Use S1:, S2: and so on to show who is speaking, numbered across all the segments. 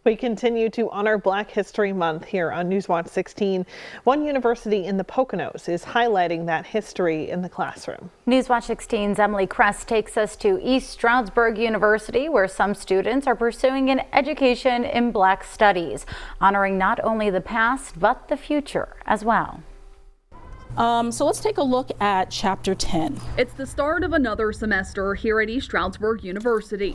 S1: We continue to honor Black History Month here on Newswatch 16. One university in the Poconos is highlighting that history in the classroom.
S2: Newswatch 16's Emily Kress takes us to East Stroudsburg University, where some students are pursuing an education in Black studies, honoring not only the past, but the future as well.
S3: So let's take a look at Chapter 10.
S4: It's the start of another semester here at East Stroudsburg University.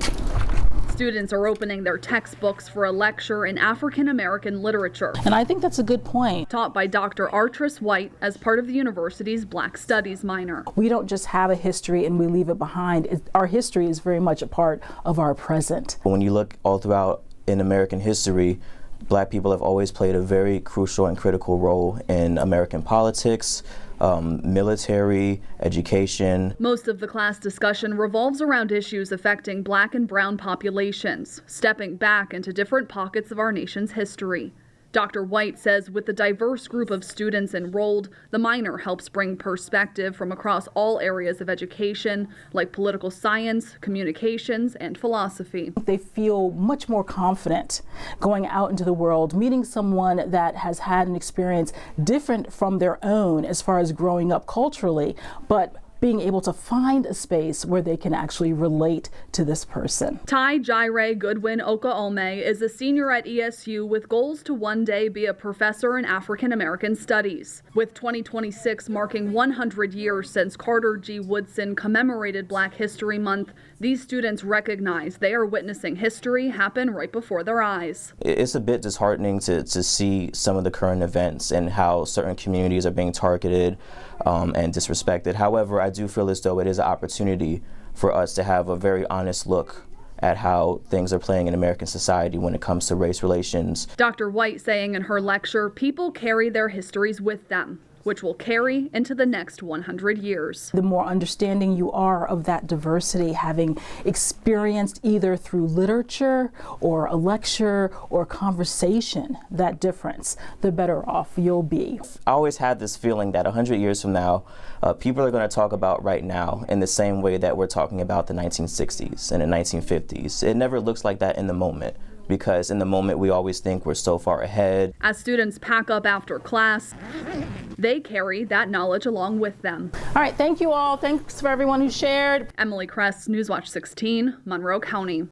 S4: Students are opening their textbooks for a lecture in African American literature.
S3: And I think that's a good point.
S4: Taught by Dr. Artris White as part of the university's Black Studies minor.
S3: We don't just have a history and we leave it behind. Our history is very much a part of our present.
S5: When you look all throughout in American history, Black people have always played a very crucial and critical role in American politics, military, education.
S4: Most of the class discussion revolves around issues affecting Black and brown populations, stepping back into different pockets of our nation's history. Dr. White says with the diverse group of students enrolled, the minor helps bring perspective from across all areas of education, like political science, communications, and philosophy.
S3: They feel much more confident going out into the world, meeting someone that has had an experience different from their own as far as growing up culturally, but being able to find a space where they can actually relate to this person.
S4: Ty Jaire Goodwin Oka-Ome is a senior at ESU with goals to one day be a professor in African American studies. With 2026 marking 100 years since Carter G. Woodson commemorated Black History Month, these students recognize they are witnessing history happen right before their eyes.
S5: It's a bit disheartening to see some of the current events and how certain communities are being targeted and disrespected. However, I do feel as though it is an opportunity for us to have a very honest look at how things are playing in American society when it comes to race relations.
S4: Dr. White saying in her lecture, people carry their histories with them, which will carry into the next 100 years.
S3: The more understanding you are of that diversity, having experienced either through literature or a lecture or conversation that difference, the better off you'll be.
S5: I always had this feeling that 100 years from now, people are going to talk about right now in the same way that we're talking about the 1960s and the 1950s. It never looks like that in the moment, because in the moment we always think we're so far ahead.
S4: As students pack up after class, they carry that knowledge along with them.
S3: All right, thank you all. Thanks for everyone who shared.
S4: Emily Kress, Newswatch 16, Monroe County.